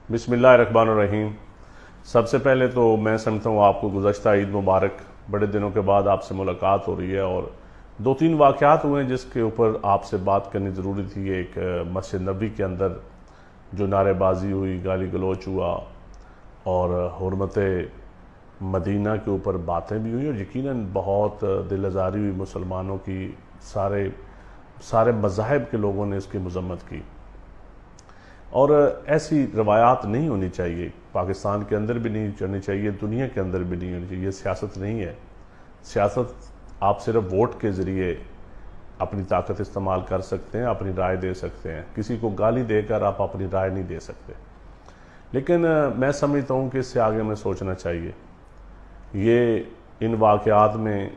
बिस्मिल्लाहिर्रहमानिर्रहीम। सबसे पहले तो मैं समझता हूँ आपको गुज़श्ता ईद मुबारक। बड़े दिनों के बाद आपसे मुलाकात हो रही है और दो तीन वाक़यात हुए हैं जिसके ऊपर आपसे बात करनी ज़रूरी थी। एक मस्जिद नबी के अंदर जो नारेबाजी हुई, गाली गलौच हुआ और हुर्मत मदीना के ऊपर बातें भी हुई और यकीनन बहुत दिल आज़ारी हुई मुसलमानों की। सारे मज़ाहिब के लोगों ने इसकी मज़म्मत की और ऐसी रवायात नहीं होनी चाहिए। पाकिस्तान के अंदर भी नहीं करनी चाहिए, दुनिया के अंदर भी नहीं होनी चाहिए। ये सियासत नहीं है। सियासत आप सिर्फ वोट के ज़रिए अपनी ताकत इस्तेमाल कर सकते हैं, अपनी राय दे सकते हैं। किसी को गाली देकर आप अपनी राय नहीं दे सकते। लेकिन मैं समझता हूँ कि इससे आगे हमें सोचना चाहिए। ये इन वाक़यात में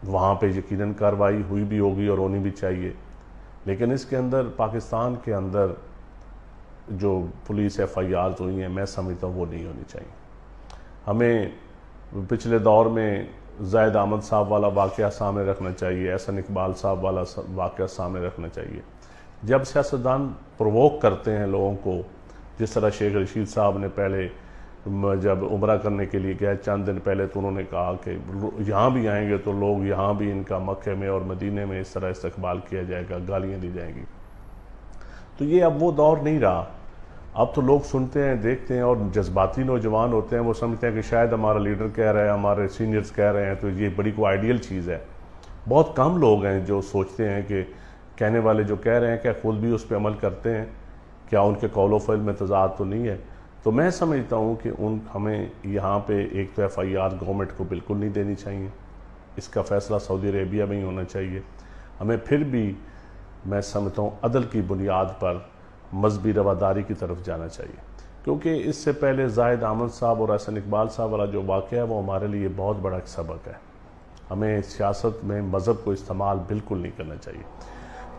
वहाँ पे यकीनन कार्रवाई हुई भी होगी और होनी भी चाहिए, लेकिन इसके अंदर पाकिस्तान के अंदर जो पुलिस FIRs हुई हैं, मैं समझता हूँ वो नहीं होनी चाहिए। हमें पिछले दौर में ज़ाहिद अहमद साहब वाला वाक़या सामने रखना चाहिए, एहसन इकबाल साहब वाला वाक़या सामने रखना चाहिए। जब सियासतदान प्रोवोक करते हैं लोगों को, जिस तरह शेख रशीद साहब ने पहले जब उम्रा करने के लिए गए चंद दिन पहले, तो उन्होंने कहा कि यहाँ भी आएंगे तो लोग यहाँ भी इनका मक्के में और मदीने में इस तरह इस्तकबाल किया जाएगा, गालियाँ दी जाएंगी। तो ये अब वो दौर नहीं रहा। अब तो लोग सुनते हैं, देखते हैं और जज्बाती नौजवान होते हैं। वो समझते हैं कि शायद हमारा लीडर कह रहा है, हमारे सीनियर्स कह रहे हैं, तो ये बड़ी कोई आइडियल चीज़ है। बहुत कम लोग हैं जो सोचते हैं कि कहने वाले जो कह रहे हैं क्या खुद भी उस पर अमल करते हैं, क्या उनके कौल व फ़िल में तज़ाद तो नहीं है। तो मैं समझता हूँ कि हमें यहाँ पे एक तो FIR गवर्नमेंट को बिल्कुल नहीं देनी चाहिए। इसका फ़ैसला सऊदी अरेबिया में ही होना चाहिए। हमें फिर भी मैं समझता हूँ अदल की बुनियाद पर मजहबी रवादारी की तरफ जाना चाहिए, क्योंकि इससे पहले ज़ाहिद अहमद साहब और एहसन इकबाल साहब वाला जो वाक़या है वो हमारे लिए बहुत बड़ा एक सबक है। हमें सियासत में मज़हब को इस्तेमाल बिल्कुल नहीं करना चाहिए।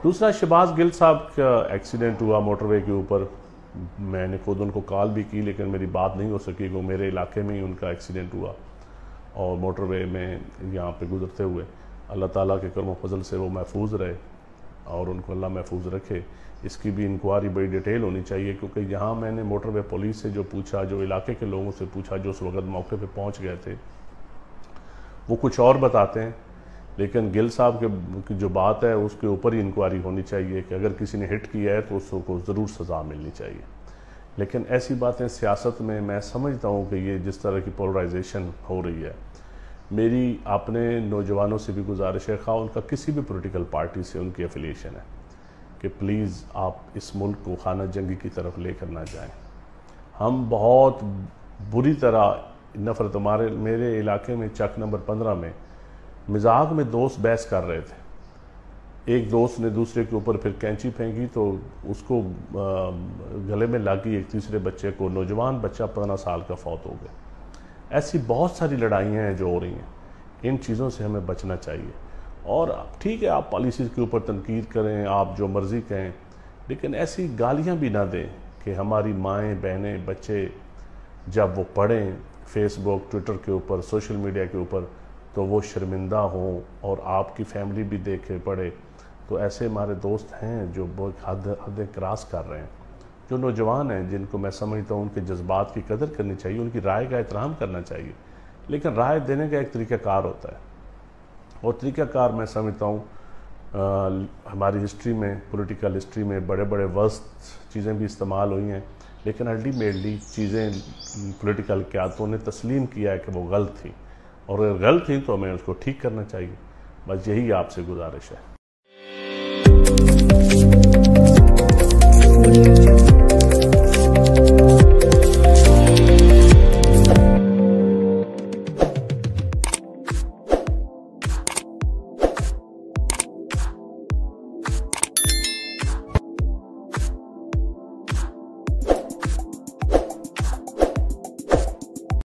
दूसरा, शहबाज गिल साहब का एक्सीडेंट हुआ मोटरवे के ऊपर। मैंने खुद उनको कॉल भी की, लेकिन मेरी बात नहीं हो सकी। वो मेरे इलाके में ही उनका एक्सीडेंट हुआ और मोटरवे में यहाँ पे गुजरते हुए अल्लाह ताला के करम फजल से वो महफूज रहे और उनको अल्लाह महफूज रखे। इसकी भी इंक्वायरी बड़ी डिटेल होनी चाहिए, क्योंकि यहाँ मैंने मोटरवे पुलिस से जो पूछा, जो इलाके के लोगों से पूछा जो उस वक्त मौके पे पहुँच गए थे, वो कुछ और बताते हैं। लेकिन गिल साहब की जो बात है उसके ऊपर ही इंक्वायरी होनी चाहिए कि अगर किसी ने हिट किया है तो उसको ज़रूर सज़ा मिलनी चाहिए। लेकिन ऐसी बातें सियासत में मैं समझता हूँ कि ये जिस तरह की पोलराइजेशन हो रही है, मेरी अपने नौजवानों से भी गुजारिश है, खा उनका किसी भी पॉलिटिकल पार्टी से उनकी एफिलिएशन है, कि प्लीज़ आप इस मुल्क को खाना जंगी की तरफ लेकर ना जाएं। हम बहुत बुरी तरह नफ़रत, मेरे इलाके में चक नंबर 15 में मजाक में दोस्त बहस कर रहे थे। एक दोस्त ने दूसरे के ऊपर फिर कैंची फेंकी तो उसको गले में लगी, एक तीसरे बच्चे को, नौजवान बच्चा 15 साल का फौत हो गया। ऐसी बहुत सारी लड़ाइयाँ हैं जो हो रही हैं। इन चीज़ों से हमें बचना चाहिए। और ठीक है, आप पॉलिसीज़ के ऊपर तनकीद करें, आप जो मर्ज़ी कहें, लेकिन ऐसी गालियाँ भी ना दें कि हमारी माएँ, बहनें, बच्चे जब वो पढ़ें फेसबुक, ट्विटर के ऊपर, सोशल मीडिया के ऊपर, तो वो शर्मिंदा हों और आपकी फैमिली भी देखे पढ़े। तो ऐसे हमारे दोस्त हैं जो बहुत हदें क्रॉस कर रहे हैं, जो नौजवान हैं, जिनको मैं समझता हूँ उनके जज्बात की कदर करनी चाहिए, उनकी राय का एहतराम करना चाहिए। लेकिन राय देने का एक तरीक़ाकार होता है और तरीक़ाकार मैं समझता हूँ हमारी हिस्ट्री में, पॉलिटिकल हिस्ट्री में बड़े बड़े वर्स्ट चीज़ें भी इस्तेमाल हुई हैं, लेकिन अल्टीमेटली चीज़ें पॉलिटिकल क़यादतों ने तस्लीम किया है कि वो गलत थी, और अगर गलत थी तो हमें उसको ठीक करना चाहिए। बस यही आपसे गुजारिश है।